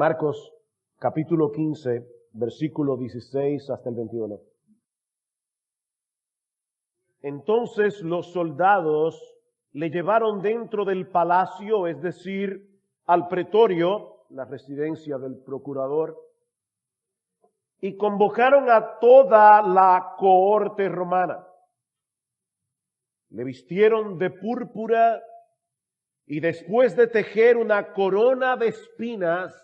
Marcos capítulo 15, versículo 16 hasta el 21. Entonces los soldados le llevaron dentro del palacio, es decir, al pretorio, la residencia del procurador, y convocaron a toda la cohorte romana. Le vistieron de púrpura y después de tejer una corona de espinas,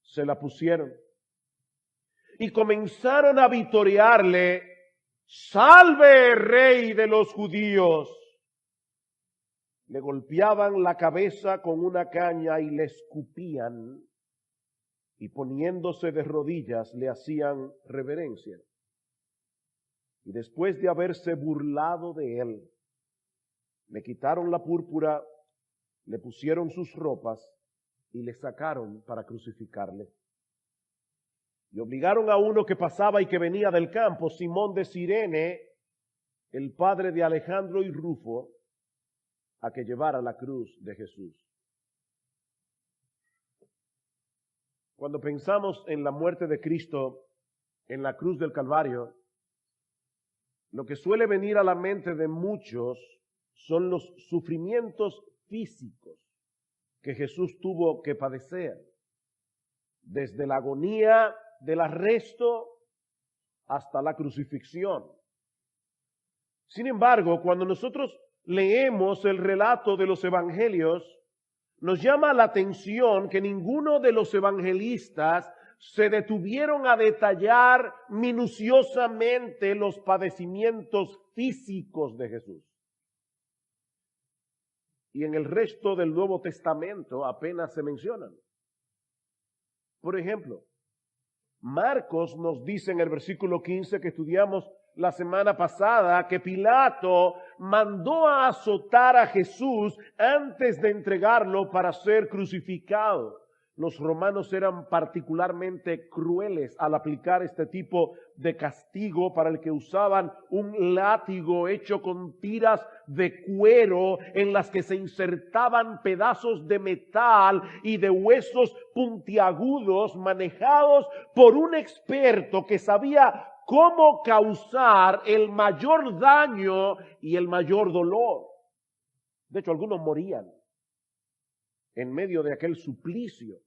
se la pusieron. Y comenzaron a vitorearle: ¡Salve, Rey de los judíos! Le golpeaban la cabeza con una caña y le escupían, y poniéndose de rodillas le hacían reverencia. Y después de haberse burlado de él, le quitaron la púrpura, le pusieron sus ropas y le sacaron para crucificarle. Y obligaron a uno que pasaba y que venía del campo, Simón de Cirene, el padre de Alejandro y Rufo, a que llevara la cruz de Jesús. Cuando pensamos en la muerte de Cristo en la cruz del Calvario, lo que suele venir a la mente de muchos son los sufrimientos físicos que Jesús tuvo que padecer, desde la agonía del arresto hasta la crucifixión. Sin embargo, cuando nosotros leemos el relato de los evangelios, nos llama la atención que ninguno de los evangelistas se detuvieron a detallar minuciosamente los padecimientos físicos de Jesús. Y en el resto del Nuevo Testamento apenas se mencionan. Por ejemplo, Marcos nos dice en el versículo 15 que estudiamos la semana pasada que Pilato mandó a azotar a Jesús antes de entregarlo para ser crucificado. Los romanos eran particularmente crueles al aplicar este tipo de castigo, para el que usaban un látigo hecho con tiras de cuero en las que se insertaban pedazos de metal y de huesos puntiagudos manejados por un experto que sabía cómo causar el mayor daño y el mayor dolor. De hecho, algunos morían en medio de aquel suplicio.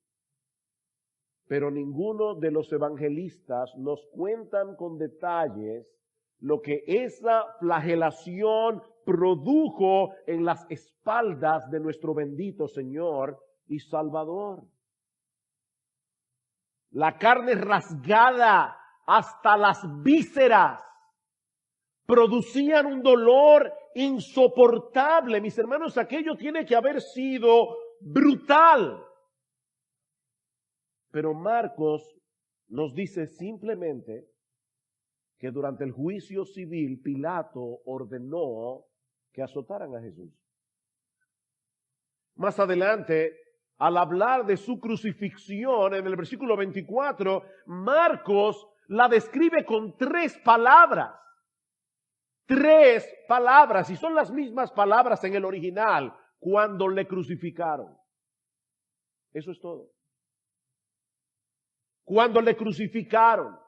Pero ninguno de los evangelistas nos cuentan con detalles lo que esa flagelación produjo en las espaldas de nuestro bendito Señor y Salvador. La carne rasgada hasta las vísceras producían un dolor insoportable. Mis hermanos, aquello tiene que haber sido brutal. Pero Marcos nos dice simplemente que durante el juicio civil Pilato ordenó que azotaran a Jesús. Más adelante, al hablar de su crucifixión, en el versículo 24, Marcos la describe con 3 palabras. 3 palabras, y son las mismas palabras en el original, cuando le crucificaron. Eso es todo. Cuando le crucificaron,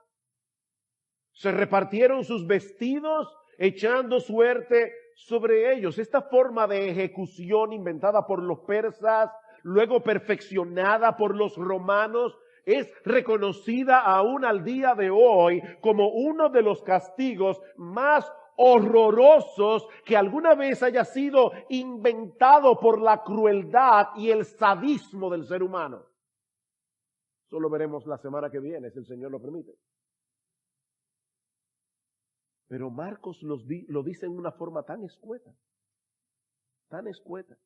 se repartieron sus vestidos, echando suerte sobre ellos. Esta forma de ejecución inventada por los persas, luego perfeccionada por los romanos, es reconocida aún al día de hoy como uno de los castigos más horrorosos que alguna vez haya sido inventado por la crueldad y el sadismo del ser humano. Eso lo veremos la semana que viene, si el Señor lo permite. Pero Marcos lo dice en una forma tan escueta, tan escueta.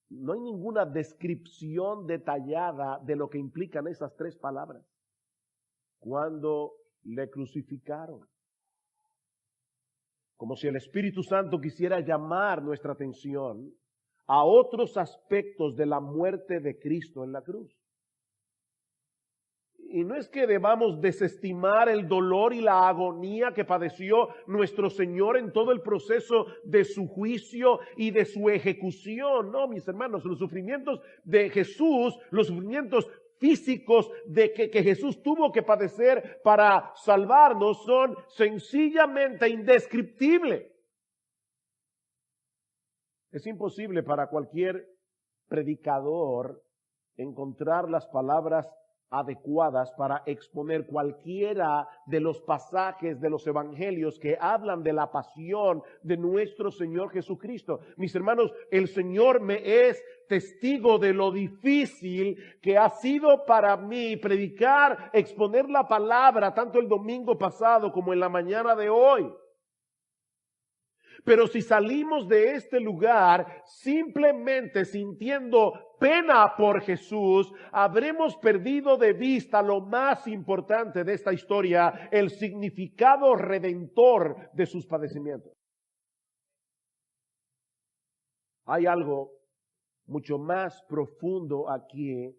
No hay ninguna descripción detallada de lo que implican esas 3 palabras. Cuando le crucificaron. Como si el Espíritu Santo quisiera llamar nuestra atención a otros aspectos de la muerte de Cristo en la cruz. Y no es que debamos desestimar el dolor y la agonía que padeció nuestro Señor en todo el proceso de su juicio y de su ejecución. No, mis hermanos, los sufrimientos de Jesús, los sufrimientos físicos que Jesús tuvo que padecer para salvarnos son sencillamente indescriptibles. Es imposible para cualquier predicador encontrar las palabras adecuadas para exponer cualquiera de los pasajes de los evangelios que hablan de la pasión de nuestro Señor Jesucristo. Mis hermanos, el Señor me es testigo de lo difícil que ha sido para mí predicar, exponer la palabra tanto el domingo pasado como en la mañana de hoy. Pero si salimos de este lugar simplemente sintiendo pena por Jesús, habremos perdido de vista lo más importante de esta historia, el significado redentor de sus padecimientos. Hay algo mucho más profundo aquí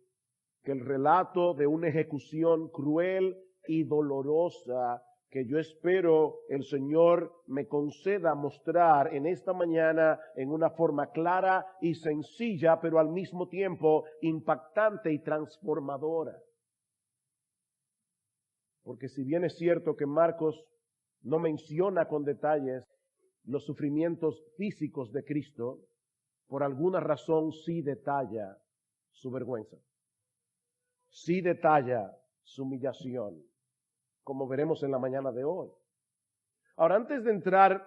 que el relato de una ejecución cruel y dolorosa que yo espero el Señor me conceda mostrar en esta mañana en una forma clara y sencilla, pero al mismo tiempo impactante y transformadora. Porque si bien es cierto que Marcos no menciona con detalles los sufrimientos físicos de Cristo, por alguna razón sí detalla su vergüenza, sí detalla su humillación, como veremos en la mañana de hoy. Ahora, antes de entrar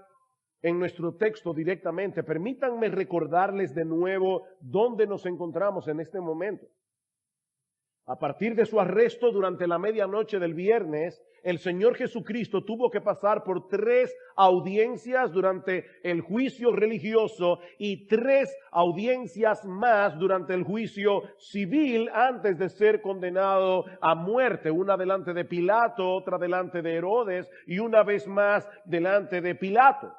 en nuestro texto directamente, permítanme recordarles de nuevo dónde nos encontramos en este momento. A partir de su arresto durante la medianoche del viernes, el Señor Jesucristo tuvo que pasar por 3 audiencias durante el juicio religioso y 3 audiencias más durante el juicio civil antes de ser condenado a muerte. Una delante de Pilato, otra delante de Herodes y una vez más delante de Pilato.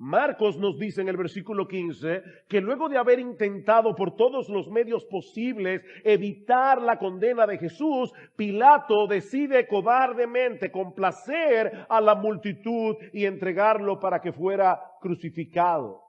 Marcos nos dice en el versículo 15 que luego de haber intentado por todos los medios posibles evitar la condena de Jesús, Pilato decide cobardemente complacer a la multitud y entregarlo para que fuera crucificado.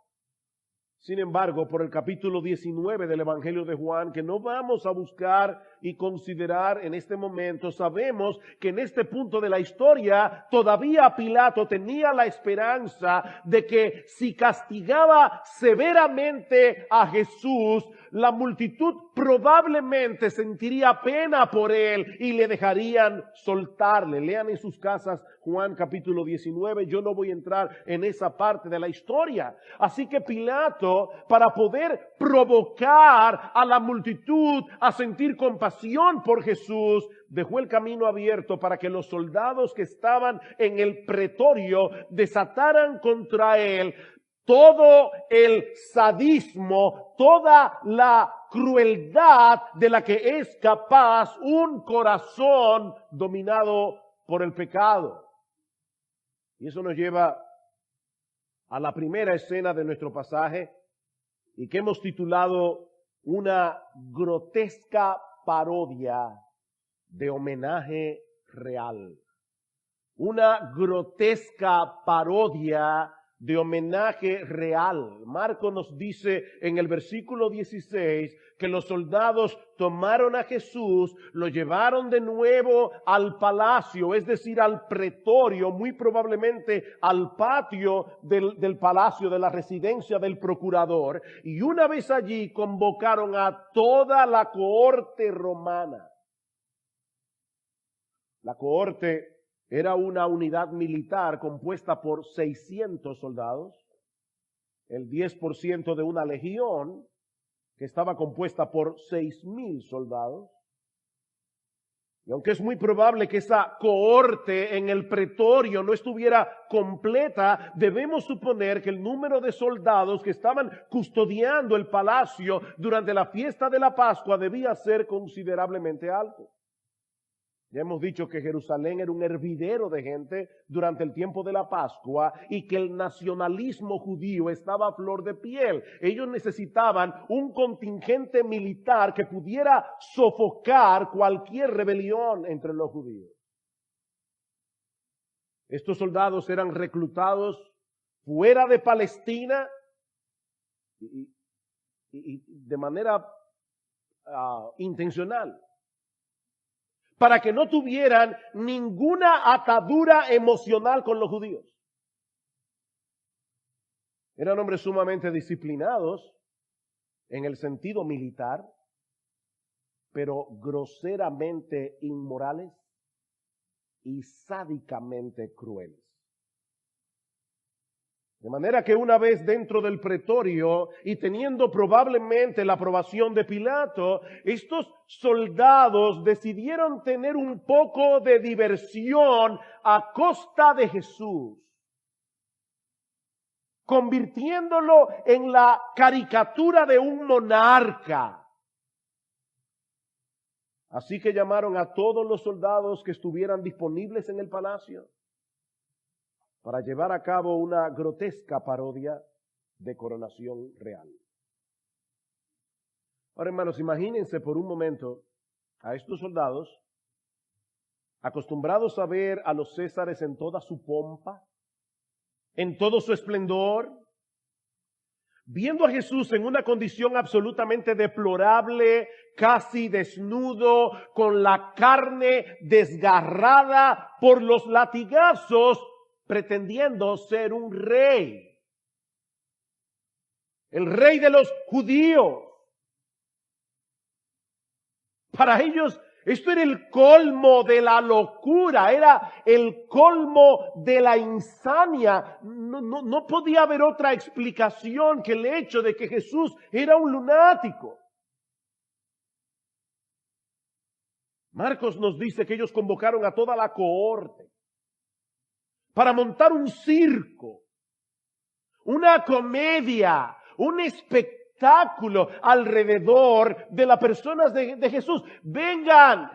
Sin embargo, por el capítulo 19 del Evangelio de Juan, que no vamos a buscar y considerar en este momento, sabemos que en este punto de la historia todavía Pilato tenía la esperanza de que si castigaba severamente a Jesús, la multitud probablemente sentiría pena por él y le dejarían soltarle. Lean en sus casas Juan capítulo 19, yo no voy a entrar en esa parte de la historia. Así que Pilato, para poder provocar a la multitud a sentir compasión por Jesús, dejó el camino abierto para que los soldados que estaban en el pretorio desataran contra él todo el sadismo, toda la crueldad de la que es capaz un corazón dominado por el pecado. Y eso nos lleva a la primera escena de nuestro pasaje y que hemos titulado una grotesca parodia de homenaje real. Una grotesca parodia de homenaje real. Marcos nos dice en el versículo 16 que los soldados tomaron a Jesús, lo llevaron de nuevo al palacio, es decir, al pretorio, muy probablemente al patio del palacio, de la residencia del procurador, y una vez allí convocaron a toda la cohorte romana. La cohorte era una unidad militar compuesta por 600 soldados, el 10% de una legión que estaba compuesta por 6,000 soldados. Y aunque es muy probable que esa cohorte en el pretorio no estuviera completa, debemos suponer que el número de soldados que estaban custodiando el palacio durante la fiesta de la Pascua debía ser considerablemente alto. Ya hemos dicho que Jerusalén era un hervidero de gente durante el tiempo de la Pascua y que el nacionalismo judío estaba a flor de piel. Ellos necesitaban un contingente militar que pudiera sofocar cualquier rebelión entre los judíos. Estos soldados eran reclutados fuera de Palestina y de manera intencional, para que no tuvieran ninguna atadura emocional con los judíos. Eran hombres sumamente disciplinados en el sentido militar, pero groseramente inmorales y sádicamente crueles. De manera que una vez dentro del pretorio y teniendo probablemente la aprobación de Pilato, estos soldados decidieron tener un poco de diversión a costa de Jesús, convirtiéndolo en la caricatura de un monarca. Así que llamaron a todos los soldados que estuvieran disponibles en el palacio para llevar a cabo una grotesca parodia de coronación real. Ahora, hermanos, imagínense por un momento a estos soldados acostumbrados a ver a los césares en toda su pompa, en todo su esplendor, viendo a Jesús en una condición absolutamente deplorable, casi desnudo, con la carne desgarrada por los latigazos, pretendiendo ser un rey, el rey de los judíos. Para ellos esto era el colmo de la locura, era el colmo de la insania. No podía haber otra explicación que el hecho de que Jesús era un lunático. Marcos nos dice que ellos convocaron a toda la cohorte para montar un circo, una comedia, un espectáculo alrededor de las personas de Jesús. Vengan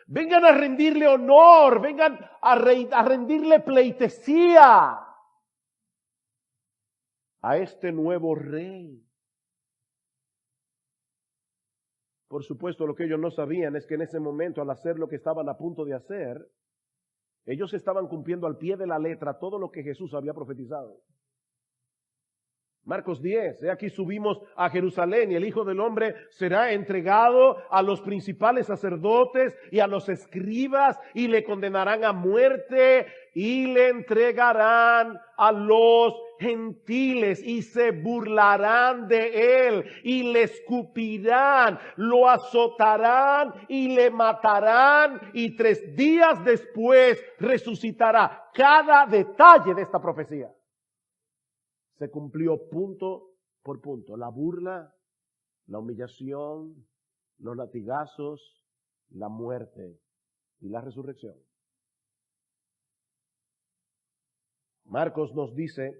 a rendirle honor, vengan a rendirle pleitesía a este nuevo rey. Por supuesto, lo que ellos no sabían es que en ese momento, al hacer lo que estaban a punto de hacer, ellos estaban cumpliendo al pie de la letra todo lo que Jesús había profetizado. Marcos 10, aquí subimos a Jerusalén y el Hijo del Hombre será entregado a los principales sacerdotes y a los escribas y le condenarán a muerte y le entregarán a los gentiles y se burlarán de él y le escupirán, lo azotarán y le matarán y 3 días después resucitará. Cada detalle de esta profecía se cumplió punto por punto. La burla, la humillación, los latigazos, la muerte y la resurrección. Marcos nos dice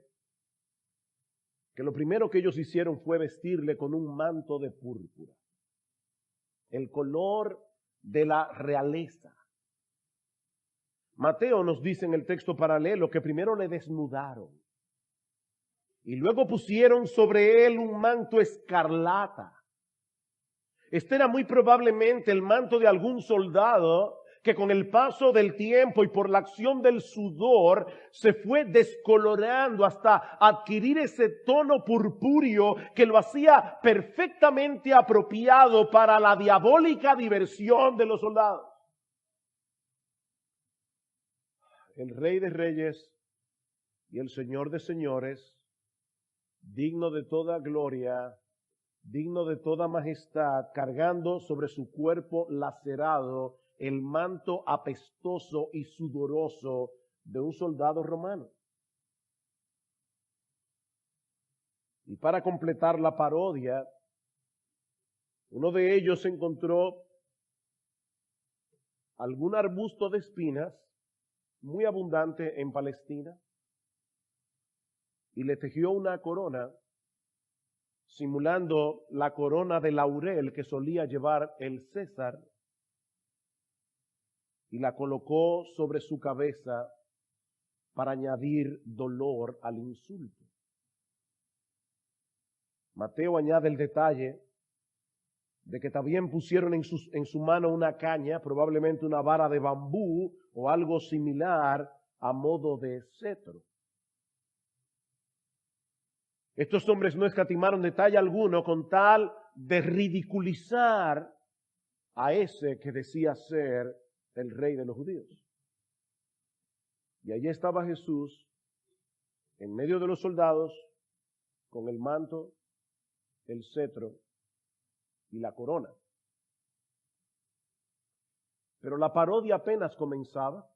que lo primero que ellos hicieron fue vestirle con un manto de púrpura, el color de la realeza. Mateo nos dice en el texto paralelo que primero le desnudaron y luego pusieron sobre él un manto escarlata. Este era muy probablemente el manto de algún soldado que con el paso del tiempo y por la acción del sudor se fue descolorando hasta adquirir ese tono purpúreo que lo hacía perfectamente apropiado para la diabólica diversión de los soldados. El Rey de Reyes y el Señor de Señores, digno de toda gloria, digno de toda majestad, cargando sobre su cuerpo lacerado el manto apestoso y sudoroso de un soldado romano. Y para completar la parodia, uno de ellos encontró algún arbusto de espinas muy abundante en Palestina y le tejió una corona simulando la corona de laurel que solía llevar el César. y la colocó sobre su cabeza para añadir dolor al insulto. Mateo añade el detalle de que también pusieron en su mano una caña, probablemente una vara de bambú o algo similar a modo de cetro. Estos hombres no escatimaron detalle alguno con tal de ridiculizar a ese que decía ser el rey de los judíos. Y allí estaba Jesús en medio de los soldados con el manto, el cetro y la corona. Pero la parodia apenas comenzaba.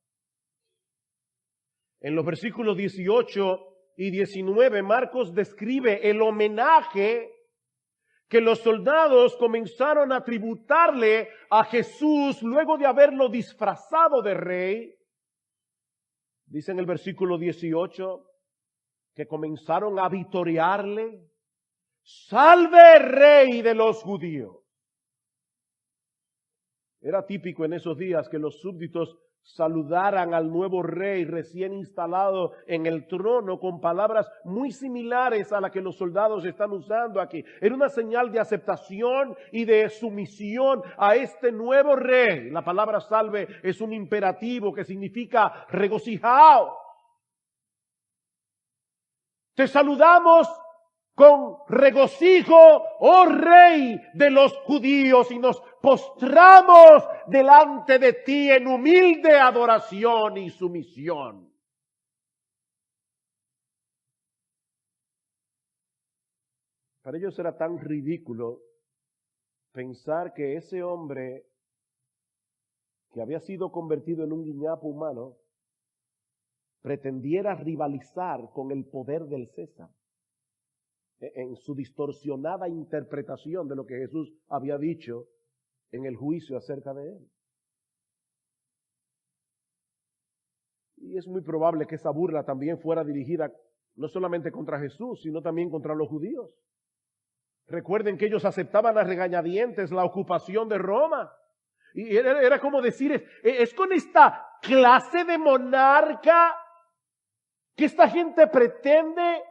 En los versículos 18 y 19, Marcos describe el homenaje que los soldados comenzaron a tributarle a Jesús luego de haberlo disfrazado de rey. Dice en el versículo 18 que comenzaron a vitorearle: ¡Salve, rey de los judíos! Era típico en esos días que los súbditos saludaran al nuevo rey recién instalado en el trono con palabras muy similares a las que los soldados están usando aquí. Era una señal de aceptación y de sumisión a este nuevo rey. La palabra salve es un imperativo que significa regocijaos. Te saludamos con regocijo, oh rey de los judíos, y nos postramos delante de ti en humilde adoración y sumisión. Para ellos era tan ridículo pensar que ese hombre que había sido convertido en un guiñapo humano pretendiera rivalizar con el poder del César en su distorsionada interpretación de lo que Jesús había dicho en el juicio acerca de él. Y es muy probable que esa burla también fuera dirigida no solamente contra Jesús, sino también contra los judíos. Recuerden que ellos aceptaban a regañadientes la ocupación de Roma. Y era como decir, es con esta clase de monarca que esta gente pretende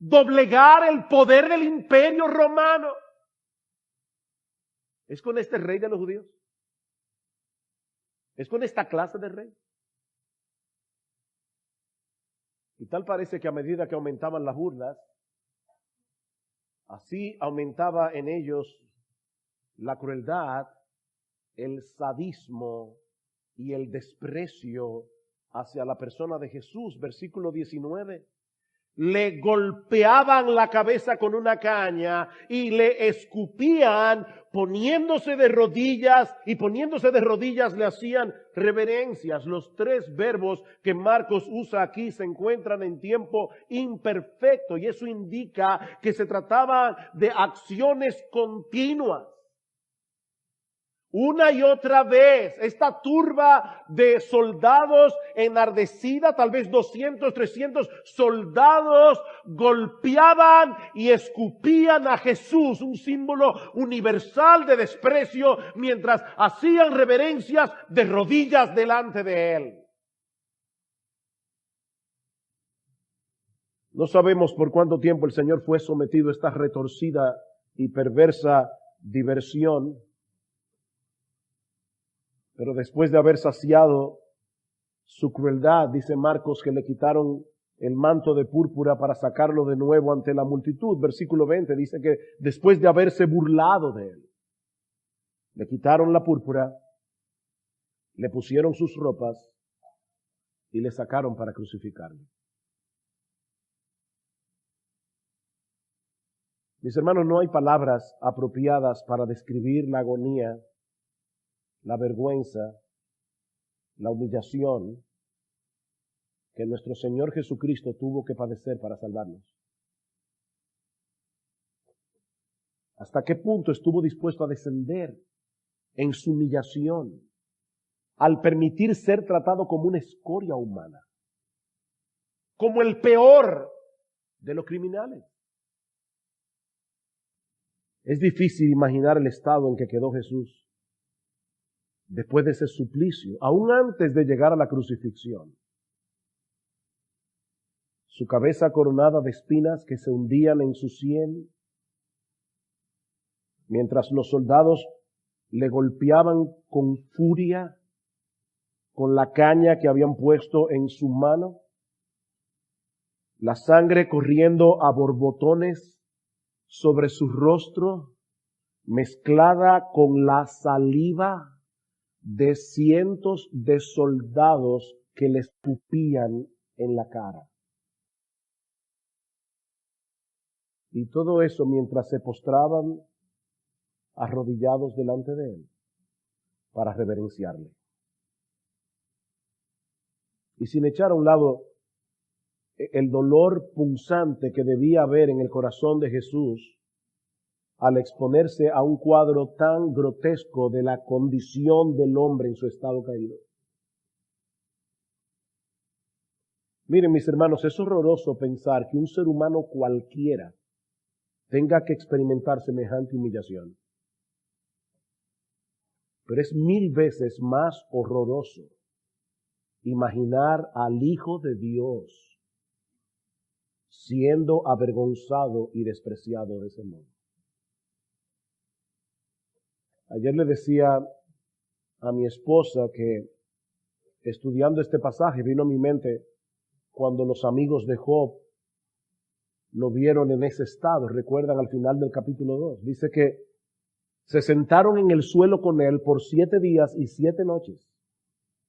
doblegar el poder del imperio romano. ¿Es con este rey de los judíos? ¿Es con esta clase de rey? Y tal parece que a medida que aumentaban las burlas, así aumentaba en ellos la crueldad, el sadismo y el desprecio hacia la persona de Jesús. Versículo 19. Le golpeaban la cabeza con una caña y le escupían poniéndose de rodillas, y poniéndose de rodillas le hacían reverencias. Los tres verbos que Marcos usa aquí se encuentran en tiempo imperfecto, y eso indica que se trataba de acciones continuas. Una y otra vez, esta turba de soldados enardecida, tal vez 200, 300 soldados, golpeaban y escupían a Jesús, un símbolo universal de desprecio, mientras hacían reverencias de rodillas delante de él. No sabemos por cuánto tiempo el Señor fue sometido a esta retorcida y perversa diversión. Pero después de haber saciado su crueldad, dice Marcos que le quitaron el manto de púrpura para sacarlo de nuevo ante la multitud. Versículo 20 dice que después de haberse burlado de él, le quitaron la púrpura, le pusieron sus ropas y le sacaron para crucificarlo. Mis hermanos, no hay palabras apropiadas para describir la agonía, la vergüenza, la humillación que nuestro Señor Jesucristo tuvo que padecer para salvarnos. ¿Hasta qué punto estuvo dispuesto a descender en su humillación al permitir ser tratado como una escoria humana, como el peor de los criminales? Es difícil imaginar el estado en que quedó Jesús después de ese suplicio, aún antes de llegar a la crucifixión. Su cabeza coronada de espinas que se hundían en su sien, mientras los soldados le golpeaban con furia con la caña que habían puesto en su mano, la sangre corriendo a borbotones sobre su rostro, mezclada con la saliva de cientos de soldados que le escupían en la cara. Y todo eso mientras se postraban arrodillados delante de él para reverenciarle. Y sin echar a un lado el dolor punzante que debía haber en el corazón de Jesús al exponerse a un cuadro tan grotesco de la condición del hombre en su estado caído. Miren, mis hermanos, es horroroso pensar que un ser humano cualquiera tenga que experimentar semejante humillación. Pero es 1000 veces más horroroso imaginar al Hijo de Dios siendo avergonzado y despreciado de ese modo. Ayer le decía a mi esposa que estudiando este pasaje vino a mi mente cuando los amigos de Job lo vieron en ese estado. Recuerdan al final del capítulo 2. Dice que se sentaron en el suelo con él por 7 días y 7 noches,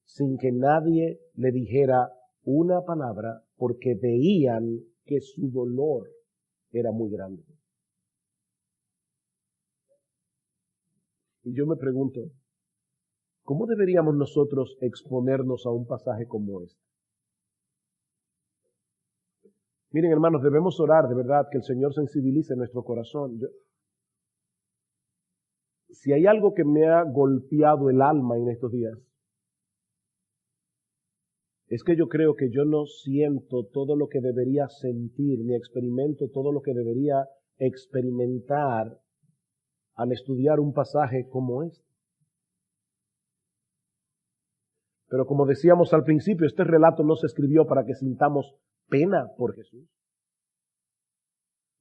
sin que nadie le dijera una palabra, porque veían que su dolor era muy grande. Y yo me pregunto, ¿cómo deberíamos nosotros exponernos a un pasaje como este? Miren, hermanos, debemos orar de verdad que el Señor sensibilice nuestro corazón. Si hay algo que me ha golpeado el alma en estos días, es que yo creo que yo no siento todo lo que debería sentir, ni experimento todo lo que debería experimentar al estudiar un pasaje como este. Pero como decíamos al principio, este relato no se escribió para que sintamos pena por Jesús.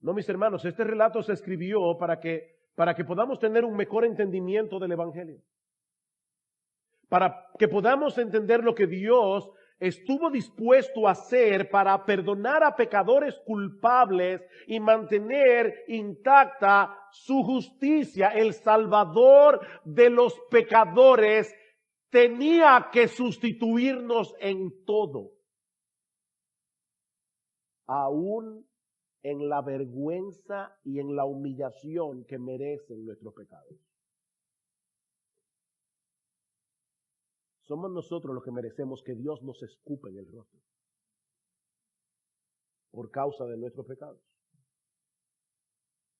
No, mis hermanos, este relato se escribió para que podamos tener un mejor entendimiento del Evangelio. Para que podamos entender lo que Dios estuvo dispuesto a hacer para perdonar a pecadores culpables y mantener intacta su justicia. El Salvador de los pecadores tenía que sustituirnos en todo, aún en la vergüenza y en la humillación que merecen nuestros pecados. Somos nosotros los que merecemos que Dios nos escupa en el rostro por causa de nuestros pecados.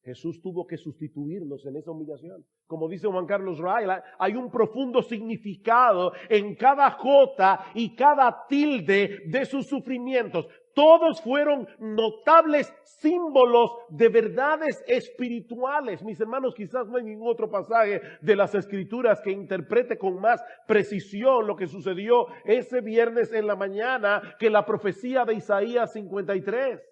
Jesús tuvo que sustituirnos en esa humillación. Como dice Juan Carlos Ray, hay un profundo significado en cada jota y cada tilde de sus sufrimientos. Todos fueron notables símbolos de verdades espirituales. Mis hermanos, quizás no hay ningún otro pasaje de las Escrituras que interprete con más precisión lo que sucedió ese viernes en la mañana que la profecía de Isaías 53.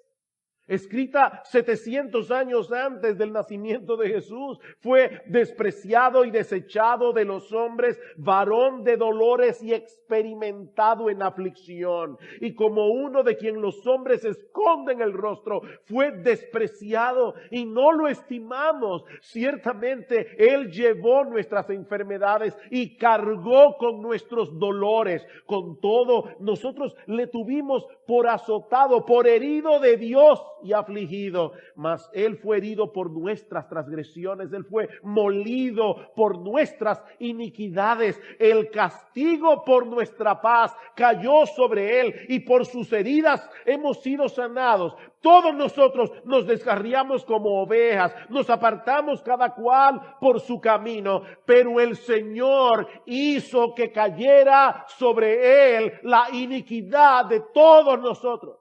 Escrita 700 años antes del nacimiento de Jesús, fue despreciado y desechado de los hombres, varón de dolores y experimentado en aflicción. Y como uno de quien los hombres esconden el rostro, fue despreciado y no lo estimamos. Ciertamente Él llevó nuestras enfermedades y cargó con nuestros dolores. Con todo, nosotros le tuvimos por azotado, por herido de Dios y afligido, mas Él fue herido por nuestras transgresiones, Él fue molido por nuestras iniquidades, el castigo por nuestra paz cayó sobre Él y por sus heridas hemos sido sanados. Todos nosotros nos descarriamos como ovejas, nos apartamos cada cual por su camino, pero el Señor hizo que cayera sobre Él la iniquidad de todos nosotros.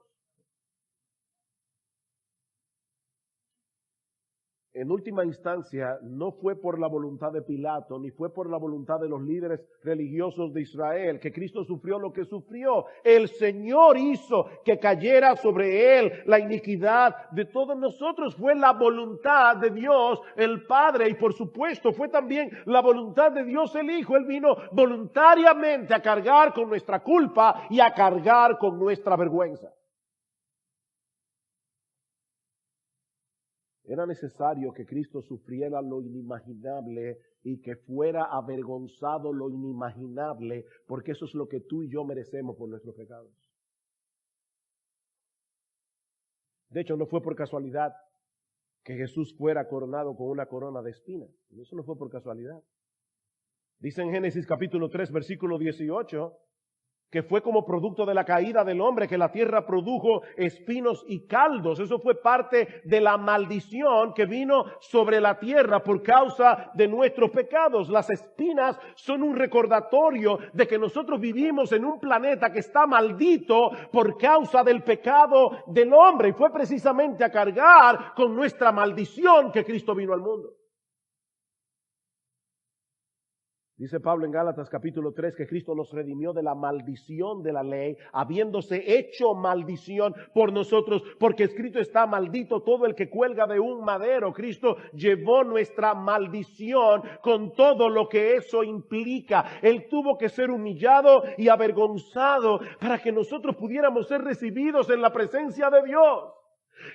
en última instancia, no fue por la voluntad de Pilato, ni fue por la voluntad de los líderes religiosos de Israel que Cristo sufrió lo que sufrió. El Señor hizo que cayera sobre Él la iniquidad de todos nosotros. Fue la voluntad de Dios el Padre, y por supuesto fue también la voluntad de Dios el Hijo. Él vino voluntariamente a cargar con nuestra culpa y a cargar con nuestra vergüenza. Era necesario que Cristo sufriera lo inimaginable y que fuera avergonzado lo inimaginable, porque eso es lo que tú y yo merecemos por nuestros pecados. De hecho, no fue por casualidad que Jesús fuera coronado con una corona de espinas. Eso no fue por casualidad. Dice en Génesis capítulo 3, versículo 18, que fue como producto de la caída del hombre que la tierra produjo espinos y caldos. Eso fue parte de la maldición que vino sobre la tierra por causa de nuestros pecados. Las espinas son un recordatorio de que nosotros vivimos en un planeta que está maldito por causa del pecado del hombre. Y fue precisamente a cargar con nuestra maldición que Cristo vino al mundo. Dice Pablo en Gálatas capítulo 3 que Cristo nos redimió de la maldición de la ley, habiéndose hecho maldición por nosotros, porque escrito está: maldito todo el que cuelga de un madero. Cristo llevó nuestra maldición con todo lo que eso implica. Él tuvo que ser humillado y avergonzado para que nosotros pudiéramos ser recibidos en la presencia de Dios.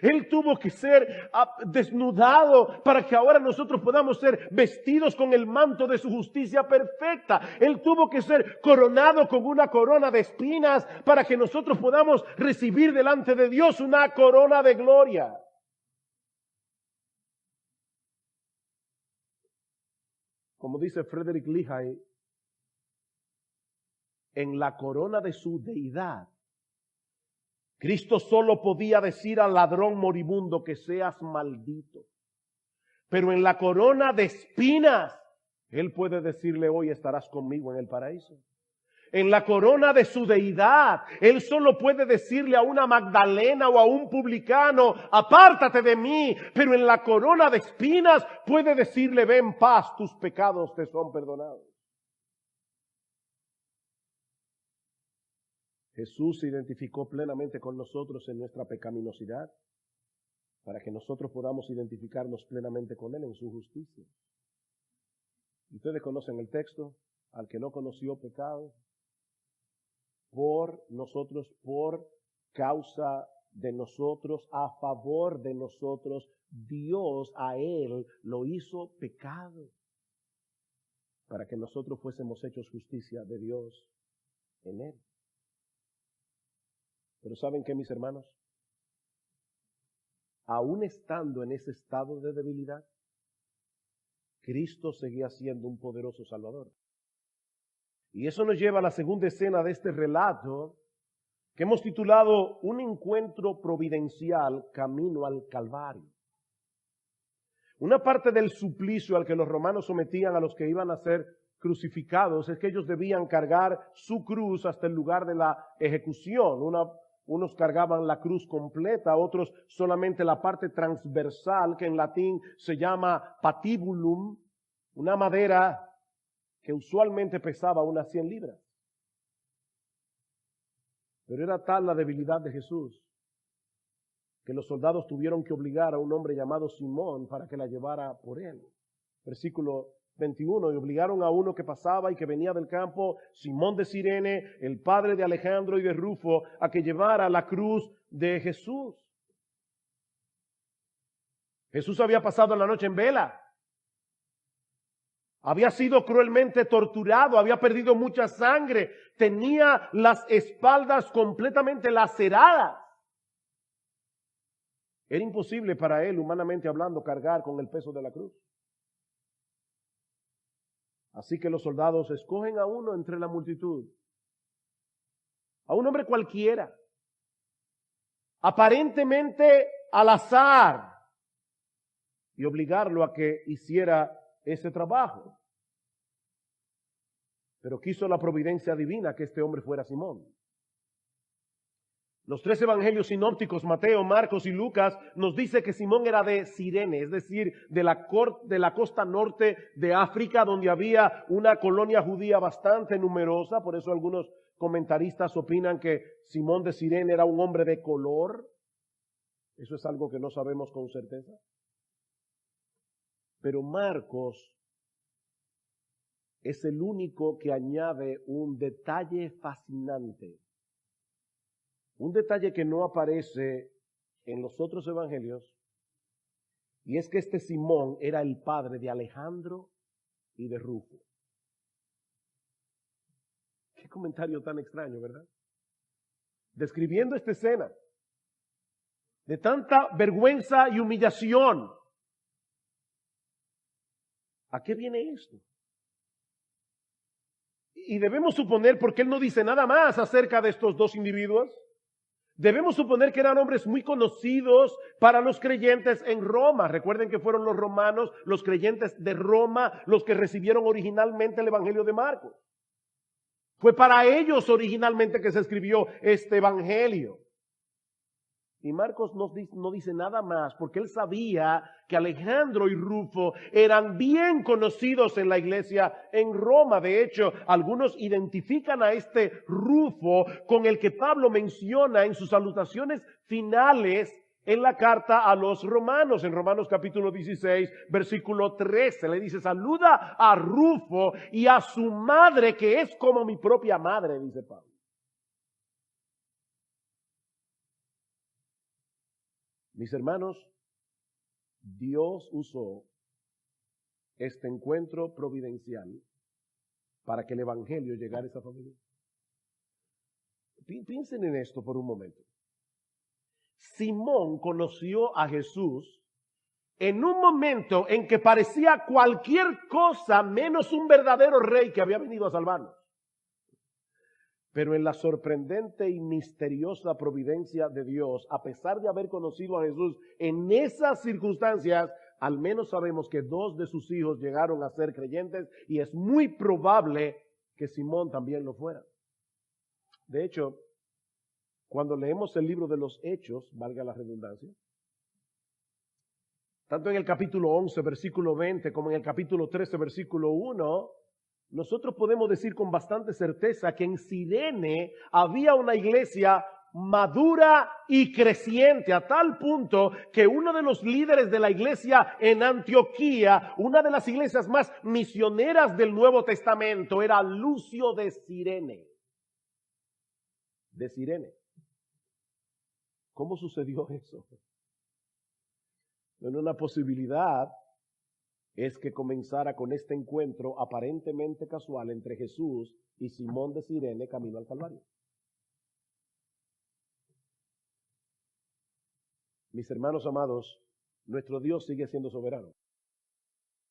Él tuvo que ser desnudado para que ahora nosotros podamos ser vestidos con el manto de su justicia perfecta. Él tuvo que ser coronado con una corona de espinas para que nosotros podamos recibir delante de Dios una corona de gloria. Como dice Frederick Lehigh, en la corona de su deidad, Cristo solo podía decir al ladrón moribundo que seas maldito. Pero en la corona de espinas, Él puede decirle: hoy estarás conmigo en el paraíso. En la corona de su deidad, Él solo puede decirle a una Magdalena o a un publicano: apártate de mí. Pero en la corona de espinas puede decirle: ve en paz, tus pecados te son perdonados. Jesús se identificó plenamente con nosotros en nuestra pecaminosidad para que nosotros podamos identificarnos plenamente con Él en su justicia. Ustedes conocen el texto: al que no conoció pecado, por nosotros, por causa de nosotros, a favor de nosotros, Dios a Él lo hizo pecado para que nosotros fuésemos hechos justicia de Dios en Él. Pero ¿saben qué, mis hermanos? Aún estando en ese estado de debilidad, Cristo seguía siendo un poderoso Salvador. Y eso nos lleva a la segunda escena de este relato que hemos titulado Un encuentro providencial camino al Calvario. Una parte del suplicio al que los romanos sometían a los que iban a ser crucificados es que ellos debían cargar su cruz hasta el lugar de la ejecución. Unos cargaban la cruz completa, otros solamente la parte transversal, que en latín se llama patibulum, una madera que usualmente pesaba unas 100 libras. Pero era tal la debilidad de Jesús que los soldados tuvieron que obligar a un hombre llamado Simón para que la llevara por él. Versículo 21, y obligaron a uno que pasaba y que venía del campo, Simón de Cirene, el padre de Alejandro y de Rufo, a que llevara la cruz de Jesús. Jesús había pasado la noche en vela. Había sido cruelmente torturado, había perdido mucha sangre, tenía las espaldas completamente laceradas. Era imposible para él, humanamente hablando, cargar con el peso de la cruz. Así que los soldados escogen a uno entre la multitud, a un hombre cualquiera, aparentemente al azar, y obligarlo a que hiciera ese trabajo. Pero quiso la providencia divina que este hombre fuera Simón. Los tres evangelios sinópticos, Mateo, Marcos y Lucas, nos dice que Simón era de Cirene, es decir, de la costa norte de África, donde había una colonia judía bastante numerosa. Por eso algunos comentaristas opinan que Simón de Cirene era un hombre de color. Eso es algo que no sabemos con certeza. Pero Marcos es el único que añade un detalle fascinante. Un detalle que no aparece en los otros evangelios, y es que este Simón era el padre de Alejandro y de Rufo. Qué comentario tan extraño, ¿verdad? Describiendo esta escena de tanta vergüenza y humillación. ¿A qué viene esto? Y debemos suponer, porque él no dice nada más acerca de estos dos individuos, debemos suponer que eran hombres muy conocidos para los creyentes en Roma. Recuerden que fueron los romanos, los creyentes de Roma, los que recibieron originalmente el Evangelio de Marcos. Fue para ellos originalmente que se escribió este Evangelio. Y Marcos no dice nada más porque él sabía que Alejandro y Rufo eran bien conocidos en la iglesia en Roma. De hecho, algunos identifican a este Rufo con el que Pablo menciona en sus salutaciones finales en la carta a los romanos. En Romanos capítulo 16, versículo 13, le dice: saluda a Rufo y a su madre, que es como mi propia madre, dice Pablo. Mis hermanos, Dios usó este encuentro providencial para que el evangelio llegara a esa familia. Piensen en esto por un momento. Simón conoció a Jesús en un momento en que parecía cualquier cosa menos un verdadero rey que había venido a salvarnos. Pero en la sorprendente y misteriosa providencia de Dios, a pesar de haber conocido a Jesús en esas circunstancias, al menos sabemos que dos de sus hijos llegaron a ser creyentes y es muy probable que Simón también lo fuera. De hecho, cuando leemos el libro de los Hechos, valga la redundancia, tanto en el capítulo 11, versículo 20, como en el capítulo 13, versículo 1, nosotros podemos decir con bastante certeza que en Cirene había una iglesia madura y creciente, a tal punto que uno de los líderes de la iglesia en Antioquía, una de las iglesias más misioneras del Nuevo Testamento, era Lucio de Cirene. De Cirene. ¿Cómo sucedió eso? Bueno, una posibilidad es que comenzara con este encuentro aparentemente casual entre Jesús y Simón de Cirene camino al Calvario. Mis hermanos amados, nuestro Dios sigue siendo soberano.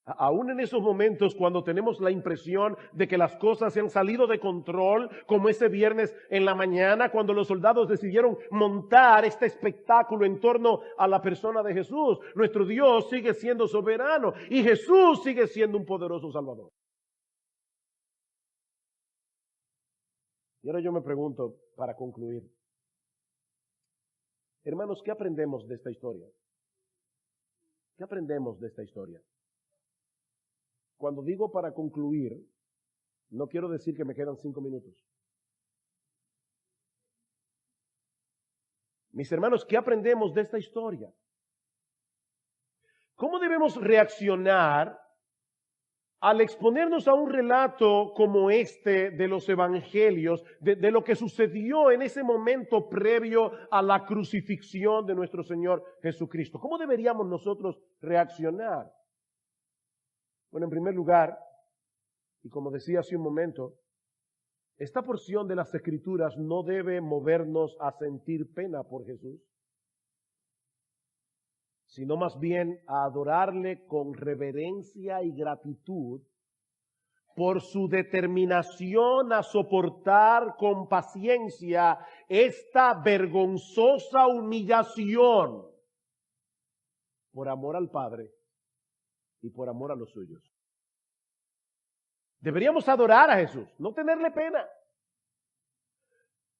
Aún en esos momentos cuando tenemos la impresión de que las cosas se han salido de control, como ese viernes en la mañana cuando los soldados decidieron montar este espectáculo en torno a la persona de Jesús, nuestro Dios sigue siendo soberano y Jesús sigue siendo un poderoso Salvador. Y ahora yo me pregunto, para concluir, hermanos, ¿qué aprendemos de esta historia? ¿Qué aprendemos de esta historia? Cuando digo para concluir, no quiero decir que me quedan 5 minutos. Mis hermanos, ¿qué aprendemos de esta historia? ¿Cómo debemos reaccionar al exponernos a un relato como este de los evangelios, de lo que sucedió en ese momento previo a la crucifixión de nuestro Señor Jesucristo? ¿Cómo deberíamos nosotros reaccionar? Bueno, en primer lugar, y como decía hace un momento, esta porción de las Escrituras no debe movernos a sentir pena por Jesús, sino más bien a adorarle con reverencia y gratitud por su determinación a soportar con paciencia esta vergonzosa humillación por amor al Padre y por amor a los suyos. Deberíamos adorar a Jesús, no tenerle pena.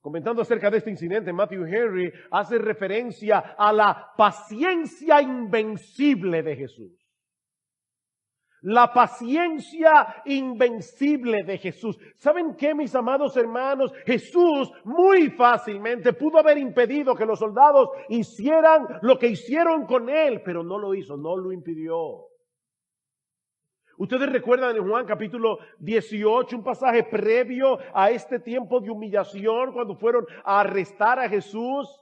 Comentando acerca de este incidente, Matthew Henry hace referencia a la paciencia invencible de Jesús. La paciencia invencible de Jesús. ¿Saben qué, mis amados hermanos? Jesús muy fácilmente pudo haber impedido que los soldados hicieran lo que hicieron con él, pero no lo hizo, no lo impidió. Ustedes recuerdan en Juan capítulo 18, un pasaje previo a este tiempo de humillación, cuando fueron a arrestar a Jesús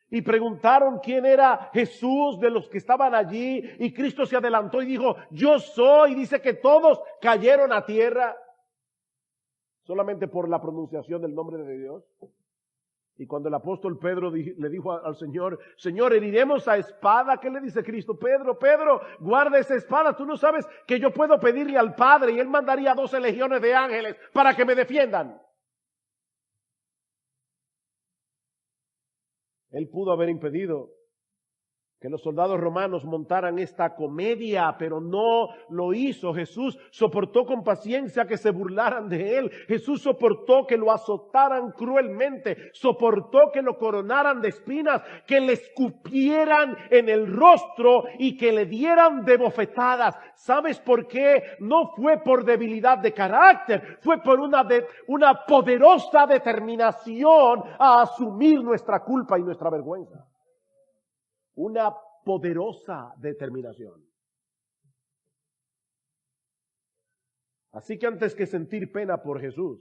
y preguntaron quién era Jesús de los que estaban allí, y Cristo se adelantó y dijo, yo soy, y dice que todos cayeron a tierra solamente por la pronunciación del nombre de Dios. Y cuando el apóstol Pedro le dijo al Señor, Señor, ¿heriremos a espada? ¿Qué le dice Cristo? Pedro, guarda esa espada. Tú no sabes que yo puedo pedirle al Padre y Él mandaría 12 legiones de ángeles para que me defiendan. Él pudo haber impedido que los soldados romanos montaran esta comedia, pero no lo hizo. Jesús soportó con paciencia que se burlaran de él. Jesús soportó que lo azotaran cruelmente. Soportó que lo coronaran de espinas, que le escupieran en el rostro y que le dieran de bofetadas. ¿Sabes por qué? No fue por debilidad de carácter, fue por una poderosa determinación a asumir nuestra culpa y nuestra vergüenza. Una poderosa determinación. Así que antes que sentir pena por Jesús,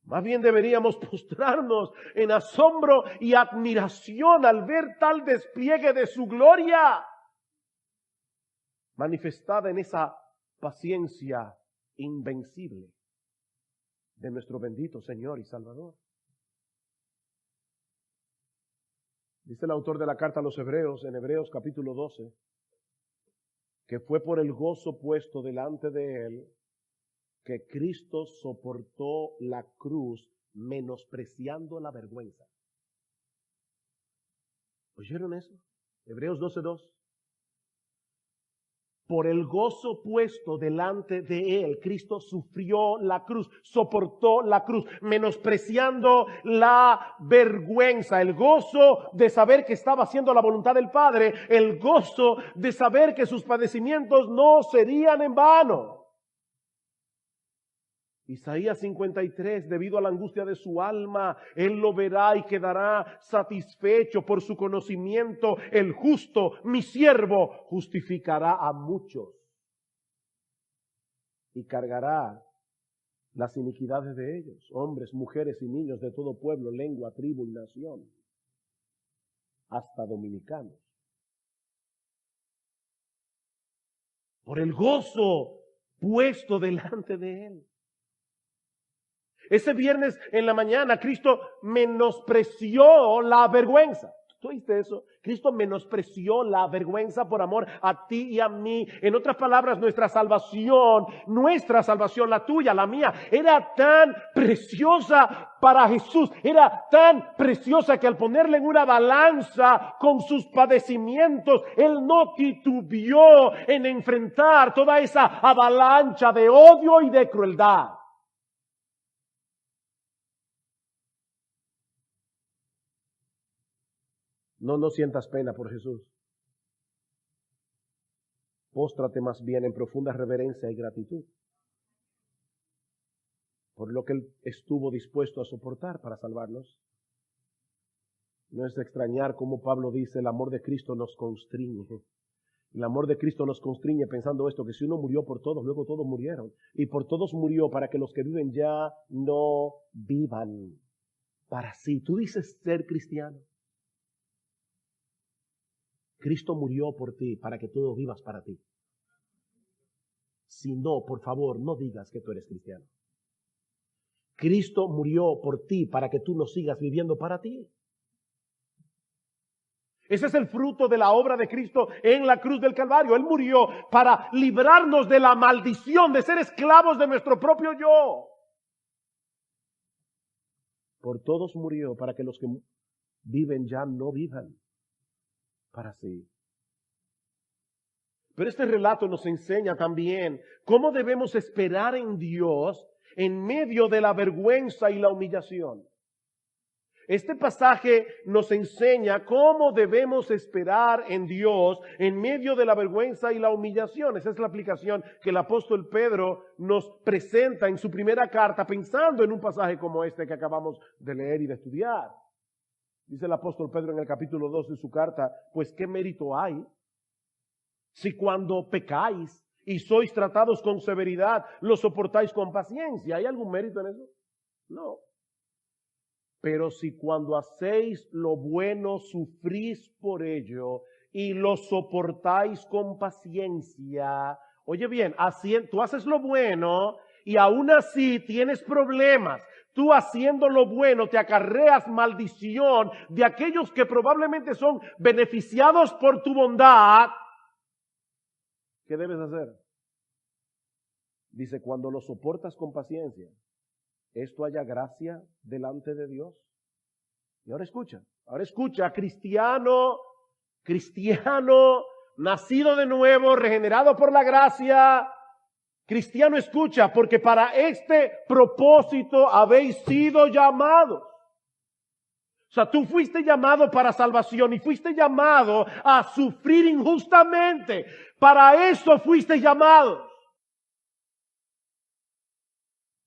más bien deberíamos postrarnos en asombro y admiración al ver tal despliegue de su gloria, manifestada en esa paciencia invencible de nuestro bendito Señor y Salvador. Dice el autor de la carta a los Hebreos, en Hebreos capítulo 12, que fue por el gozo puesto delante de él que Cristo soportó la cruz, menospreciando la vergüenza. ¿Oyeron eso? Hebreos 12:2. Por el gozo puesto delante de él, Cristo sufrió la cruz, soportó la cruz, menospreciando la vergüenza, el gozo de saber que estaba haciendo la voluntad del Padre, el gozo de saber que sus padecimientos no serían en vano. Isaías 53, debido a la angustia de su alma, él lo verá y quedará satisfecho por su conocimiento. El justo, mi siervo, justificará a muchos y cargará las iniquidades de ellos, hombres, mujeres y niños de todo pueblo, lengua, tribu y nación, hasta dominicanos. Por el gozo puesto delante de él. Ese viernes en la mañana Cristo menospreció la vergüenza. ¿Tú oíste eso? Cristo menospreció la vergüenza por amor a ti y a mí. En otras palabras, nuestra salvación, la tuya, la mía, era tan preciosa para Jesús. Era tan preciosa que al ponerle en una balanza con sus padecimientos, Él no titubeó en enfrentar toda esa avalancha de odio y de crueldad. No sientas pena por Jesús. Póstrate más bien en profunda reverencia y gratitud por lo que Él estuvo dispuesto a soportar para salvarnos. No es de extrañar cómo Pablo dice, el amor de Cristo nos constriñe. El amor de Cristo nos constriñe pensando esto, que si uno murió por todos, luego todos murieron. Y por todos murió para que los que viven ya no vivan para sí. Tú dices ser cristiano. Cristo murió por ti para que tú no vivas para ti. Si no, por favor, no digas que tú eres cristiano. Cristo murió por ti para que tú no sigas viviendo para ti. Ese es el fruto de la obra de Cristo en la cruz del Calvario. Él murió para librarnos de la maldición de ser esclavos de nuestro propio yo. Por todos murió para que los que viven ya no vivan para sí. Pero este relato nos enseña también cómo debemos esperar en Dios en medio de la vergüenza y la humillación. Este pasaje nos enseña cómo debemos esperar en Dios en medio de la vergüenza y la humillación. Esa es la aplicación que el apóstol Pedro nos presenta en su primera carta, pensando en un pasaje como este que acabamos de leer y de estudiar. Dice el apóstol Pedro en el capítulo 2 de su carta, pues ¿qué mérito hay si cuando pecáis y sois tratados con severidad, lo soportáis con paciencia? ¿Hay algún mérito en eso? No. Pero si cuando hacéis lo bueno sufrís por ello y lo soportáis con paciencia, oye bien, tú haces lo bueno y aún así tienes problemas. Tú haciendo lo bueno te acarreas maldición de aquellos que probablemente son beneficiados por tu bondad. ¿Qué debes hacer? Dice, cuando lo soportas con paciencia, esto haya gracia delante de Dios. Y ahora escucha, cristiano, nacido de nuevo, regenerado por la gracia. Cristiano, escucha, porque para este propósito habéis sido llamados. O sea, tú fuiste llamado para salvación y fuiste llamado a sufrir injustamente. Para eso fuiste llamado.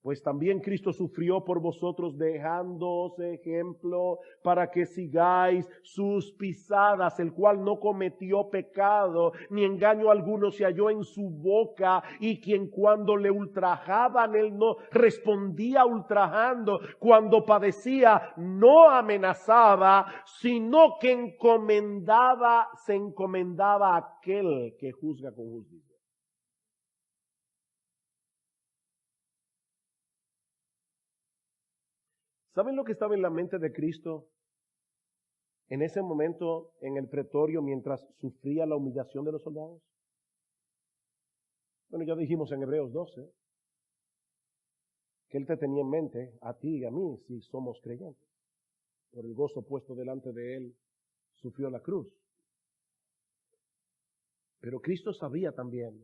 Pues también Cristo sufrió por vosotros, dejándoos ejemplo para que sigáis sus pisadas, el cual no cometió pecado, ni engaño alguno se halló en su boca, y quien cuando le ultrajaban, él no respondía ultrajando, cuando padecía, no amenazaba, sino que se encomendaba a aquel que juzga con justicia. ¿Saben lo que estaba en la mente de Cristo en ese momento en el pretorio mientras sufría la humillación de los soldados? Bueno, ya dijimos en Hebreos 12 que Él te tenía en mente a ti y a mí si somos creyentes. Por el gozo puesto delante de Él, sufrió la cruz. Pero Cristo sabía también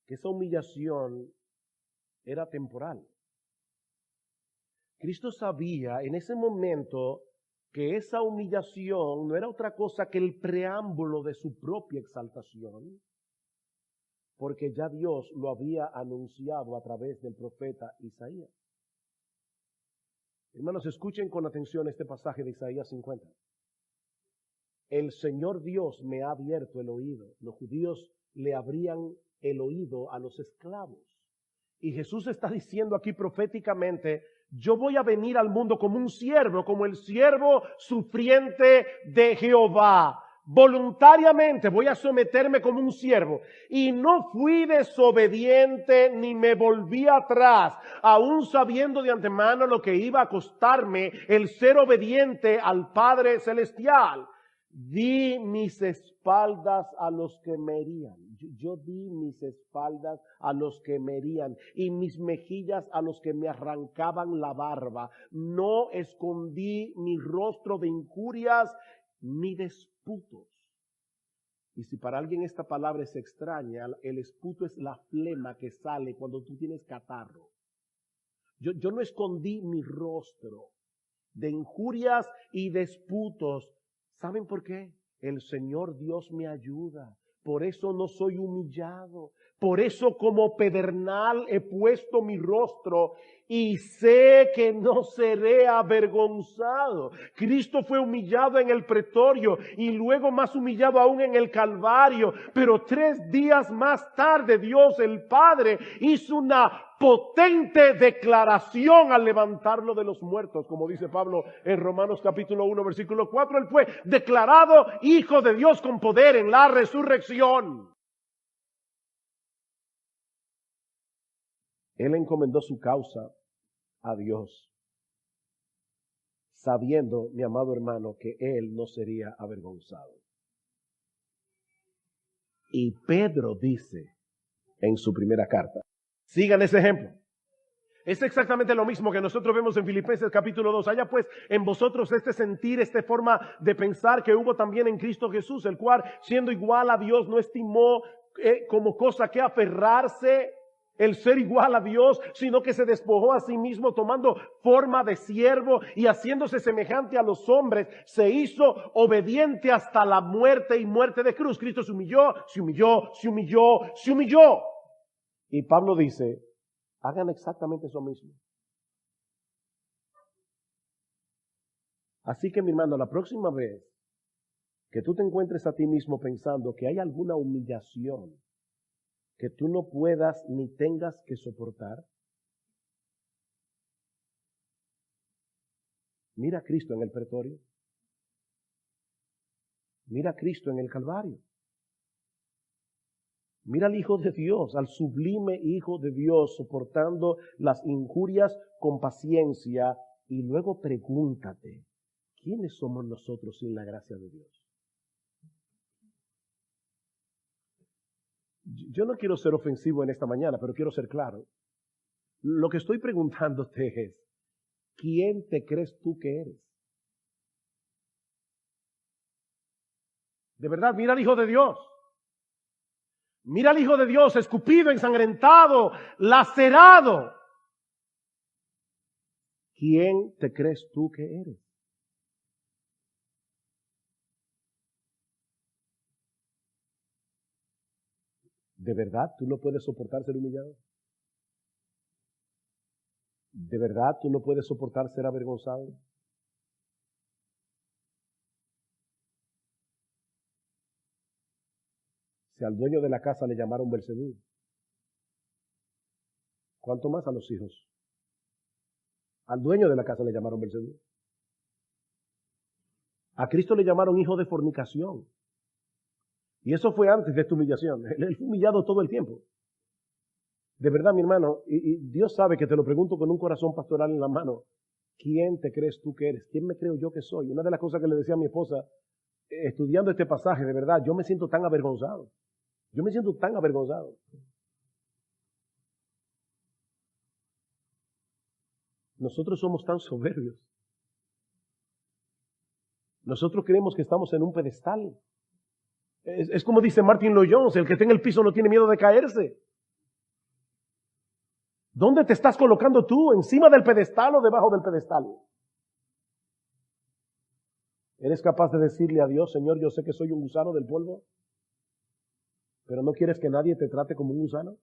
que esa humillación era temporal. Cristo sabía en ese momento que esa humillación no era otra cosa que el preámbulo de su propia exaltación, porque ya Dios lo había anunciado a través del profeta Isaías. Hermanos, escuchen con atención este pasaje de Isaías 50. El Señor Dios me ha abierto el oído. Los judíos le abrían el oído a los esclavos. Y Jesús está diciendo aquí proféticamente, yo voy a venir al mundo como un siervo, como el siervo sufriente de Jehová. Voluntariamente voy a someterme como un siervo. Y no fui desobediente ni me volví atrás, aún sabiendo de antemano lo que iba a costarme el ser obediente al Padre Celestial. Di mis espaldas a los que me herían. Yo di mis espaldas a los que me herían y mis mejillas a los que me arrancaban la barba. No escondí mi rostro de injurias ni de esputos. Y si para alguien esta palabra es extraña, el esputo es la flema que sale cuando tú tienes catarro. Yo no escondí mi rostro de injurias y de esputos. ¿Saben por qué? El Señor Dios me ayuda. Por eso no soy humillado. Por eso como pedernal he puesto mi rostro y sé que no seré avergonzado. Cristo fue humillado en el pretorio y luego más humillado aún en el Calvario. Pero 3 días más tarde Dios el Padre hizo una potente declaración al levantarlo de los muertos. Como dice Pablo en Romanos capítulo 1 versículo 4, Él fue declarado Hijo de Dios con poder en la resurrección. Él encomendó su causa a Dios, sabiendo, mi amado hermano, que Él no sería avergonzado. Y Pedro dice en su primera carta, sigan ese ejemplo. Es exactamente lo mismo que nosotros vemos en Filipenses capítulo 2. Haya pues en vosotros este sentir, esta forma de pensar que hubo también en Cristo Jesús, el cual siendo igual a Dios no estimó como cosa que aferrarse el ser igual a Dios, sino que se despojó a sí mismo tomando forma de siervo y haciéndose semejante a los hombres, se hizo obediente hasta la muerte y muerte de cruz. Cristo se humilló, se humilló, se humilló, se humilló. Y Pablo dice, hagan exactamente eso mismo. Así que mi hermano, la próxima vez que tú te encuentres a ti mismo pensando que hay alguna humillación que tú no puedas ni tengas que soportar, mira a Cristo en el pretorio. Mira a Cristo en el Calvario. Mira al Hijo de Dios, al sublime Hijo de Dios, soportando las injurias con paciencia, y luego pregúntate, ¿quiénes somos nosotros sin la gracia de Dios? Yo no quiero ser ofensivo en esta mañana, pero quiero ser claro. Lo que estoy preguntándote es, ¿quién te crees tú que eres? De verdad, mira al Hijo de Dios. Mira al Hijo de Dios escupido, ensangrentado, lacerado. ¿Quién te crees tú que eres? ¿De verdad tú no puedes soportar ser humillado? ¿De verdad tú no puedes soportar ser avergonzado? Si al dueño de la casa le llamaron Belcebú, ¿cuánto más a los hijos? Al dueño de la casa le llamaron Belcebú. A Cristo le llamaron hijo de fornicación. Y eso fue antes de esta humillación. Él fue humillado todo el tiempo. De verdad, mi hermano, y Dios sabe que te lo pregunto con un corazón pastoral en la mano. ¿Quién te crees tú que eres? ¿Quién me creo yo que soy? Una de las cosas que le decía a mi esposa, estudiando este pasaje, de verdad, yo me siento tan avergonzado. Yo me siento tan avergonzado. Nosotros somos tan soberbios. Nosotros creemos que estamos en un pedestal. Es como dice Martin Lloyd-Jones, el que está en el piso no tiene miedo de caerse. ¿Dónde te estás colocando tú? ¿Encima del pedestal o debajo del pedestal? ¿Eres capaz de decirle a Dios, Señor, yo sé que soy un gusano del polvo, pero no quieres que nadie te trate como un gusano?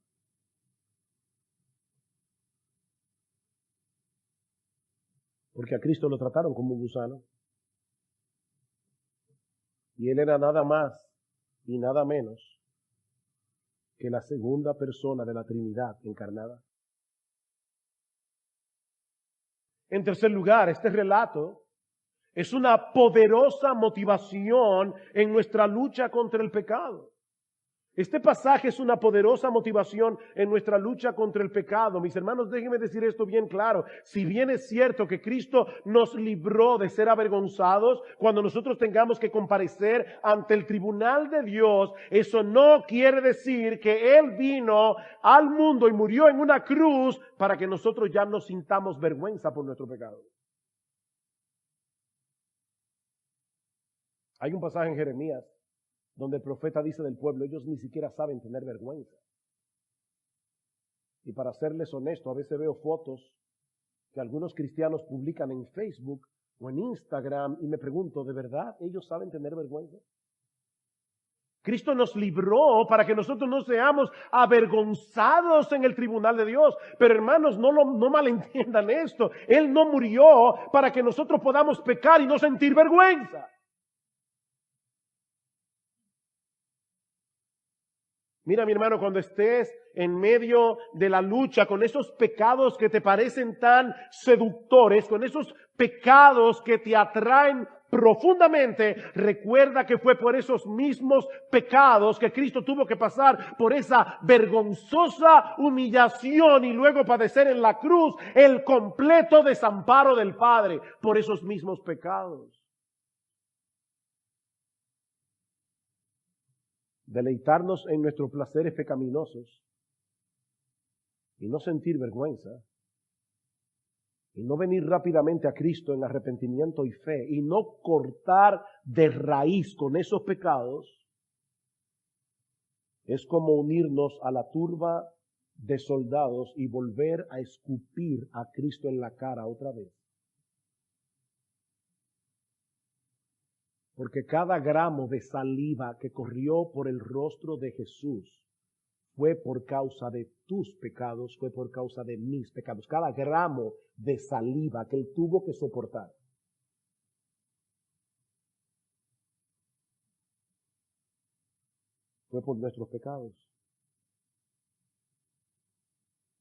Porque a Cristo lo trataron como un gusano. Y Él era nada más y nada menos que la segunda persona de la Trinidad encarnada. En tercer lugar, este relato es una poderosa motivación en nuestra lucha contra el pecado. Este pasaje es una poderosa motivación en nuestra lucha contra el pecado. Mis hermanos, déjenme decir esto bien claro. Si bien es cierto que Cristo nos libró de ser avergonzados cuando nosotros tengamos que comparecer ante el tribunal de Dios, eso no quiere decir que Él vino al mundo y murió en una cruz para que nosotros ya no sintamos vergüenza por nuestro pecado. Hay un pasaje en Jeremías donde el profeta dice del pueblo, ellos ni siquiera saben tener vergüenza. Y para serles honesto, a veces veo fotos que algunos cristianos publican en Facebook o en Instagram y me pregunto, ¿de verdad ellos saben tener vergüenza? Cristo nos libró para que nosotros no seamos avergonzados en el tribunal de Dios. Pero hermanos, no malentiendan esto. Él no murió para que nosotros podamos pecar y no sentir vergüenza. Mira, mi hermano, cuando estés en medio de la lucha con esos pecados que te parecen tan seductores, con esos pecados que te atraen profundamente, recuerda que fue por esos mismos pecados que Cristo tuvo que pasar por esa vergonzosa humillación y luego padecer en la cruz el completo desamparo del Padre por esos mismos pecados. Deleitarnos en nuestros placeres pecaminosos y no sentir vergüenza y no venir rápidamente a Cristo en arrepentimiento y fe y no cortar de raíz con esos pecados es como unirnos a la turba de soldados y volver a escupir a Cristo en la cara otra vez. Porque cada gramo de saliva que corrió por el rostro de Jesús fue por causa de tus pecados, fue por causa de mis pecados. Cada gramo de saliva que Él tuvo que soportar. Fue por nuestros pecados.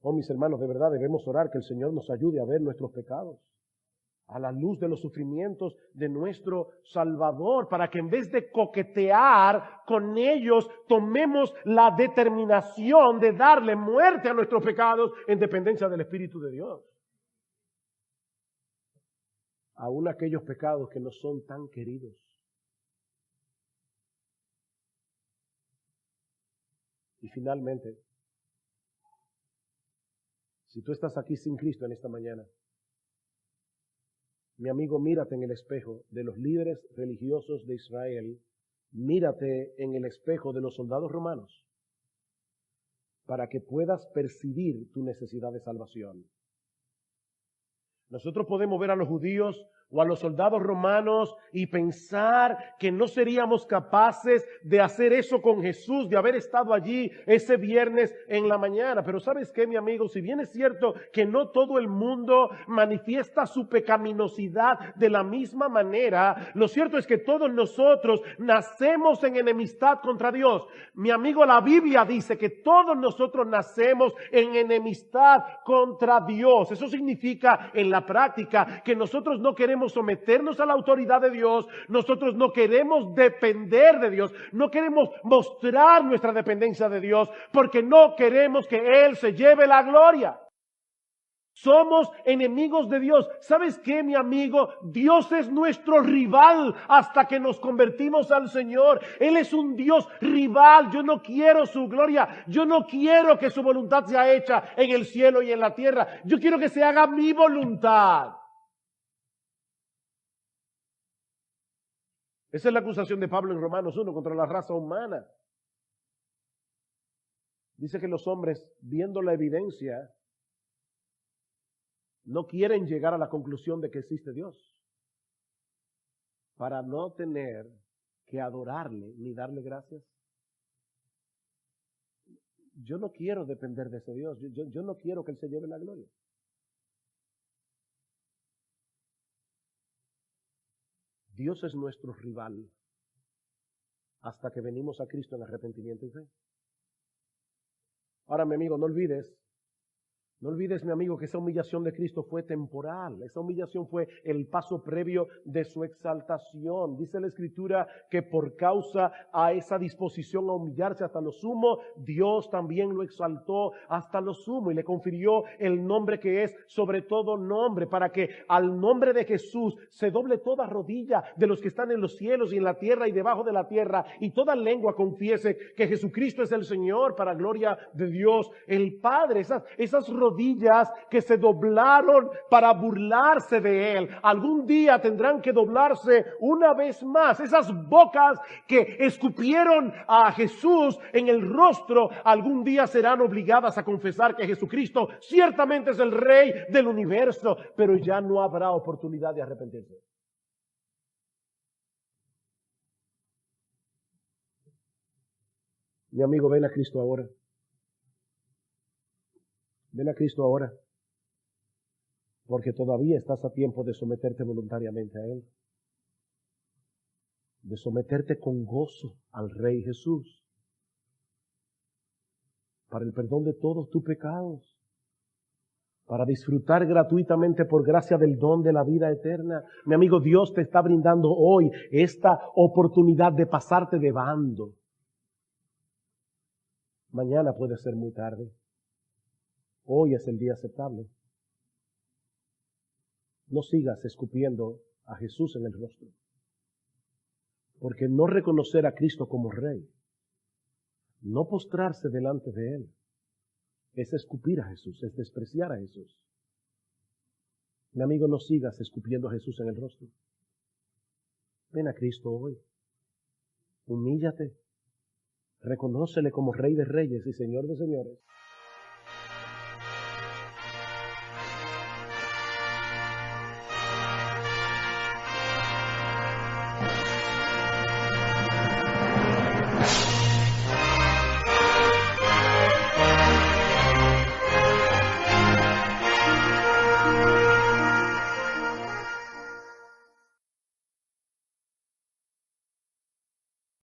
Oh, mis hermanos, de verdad debemos orar que el Señor nos ayude a ver nuestros pecados a la luz de los sufrimientos de nuestro Salvador, para que en vez de coquetear con ellos, tomemos la determinación de darle muerte a nuestros pecados en dependencia del Espíritu de Dios. Aún aquellos pecados que no son tan queridos. Y finalmente, si tú estás aquí sin Cristo en esta mañana, mi amigo, mírate en el espejo de los líderes religiosos de Israel, mírate en el espejo de los soldados romanos, para que puedas percibir tu necesidad de salvación. Nosotros podemos ver a los judíos o a los soldados romanos y pensar que no seríamos capaces de hacer eso con Jesús, de haber estado allí ese viernes en la mañana. Pero ¿sabes qué, mi amigo? Si bien es cierto que no todo el mundo manifiesta su pecaminosidad de la misma manera, lo cierto es que todos nosotros nacemos en enemistad contra Dios. Mi amigo, la Biblia dice que todos nosotros nacemos en enemistad contra Dios. Eso significa en la práctica que nosotros no queremos someternos a la autoridad de Dios, nosotros no queremos depender de Dios, no queremos mostrar nuestra dependencia de Dios, porque no queremos que Él se lleve la gloria. Somos enemigos de Dios. ¿Sabes qué, mi amigo? Dios es nuestro rival hasta que nos convertimos al Señor. Él es un Dios rival. Yo no quiero su gloria. Yo no quiero que su voluntad sea hecha en el cielo y en la tierra. Yo quiero que se haga mi voluntad. Esa es la acusación de Pablo en Romanos 1 contra la raza humana. Dice que los hombres, viendo la evidencia, no quieren llegar a la conclusión de que existe Dios, para no tener que adorarle ni darle gracias. Yo no quiero depender de ese Dios. Yo no quiero que Él se lleve la gloria. Dios es nuestro rival hasta que venimos a Cristo en arrepentimiento y fe. Ahora, mi amigo, no olvides, mi amigo, que esa humillación de Cristo fue temporal. Esa humillación fue el paso previo de su exaltación. Dice la Escritura que por causa a esa disposición a humillarse hasta lo sumo, Dios también lo exaltó hasta lo sumo y le confirió el nombre que es sobre todo nombre, para que al nombre de Jesús se doble toda rodilla de los que están en los cielos y en la tierra y debajo de la tierra, y toda lengua confiese que Jesucristo es el Señor, para gloria de Dios el Padre. Esas rodillas que se doblaron para burlarse de Él, algún día tendrán que doblarse una vez más. Esas bocas que escupieron a Jesús en el rostro, algún día serán obligadas a confesar que Jesucristo ciertamente es el Rey del universo, pero ya no habrá oportunidad de arrepentirse. Mi amigo, ven a Cristo ahora. Ven a Cristo ahora, porque todavía estás a tiempo de someterte voluntariamente a Él, de someterte con gozo al Rey Jesús, para el perdón de todos tus pecados, para disfrutar gratuitamente por gracia del don de la vida eterna. Mi amigo, Dios te está brindando hoy esta oportunidad de pasarte de bando. Mañana puede ser muy tarde. Hoy es el día aceptable. No sigas escupiendo a Jesús en el rostro. Porque no reconocer a Cristo como Rey, no postrarse delante de Él, es escupir a Jesús, es despreciar a Jesús. Mi amigo, no sigas escupiendo a Jesús en el rostro. Ven a Cristo hoy. Humíllate. Reconócele como Rey de Reyes y Señor de Señores.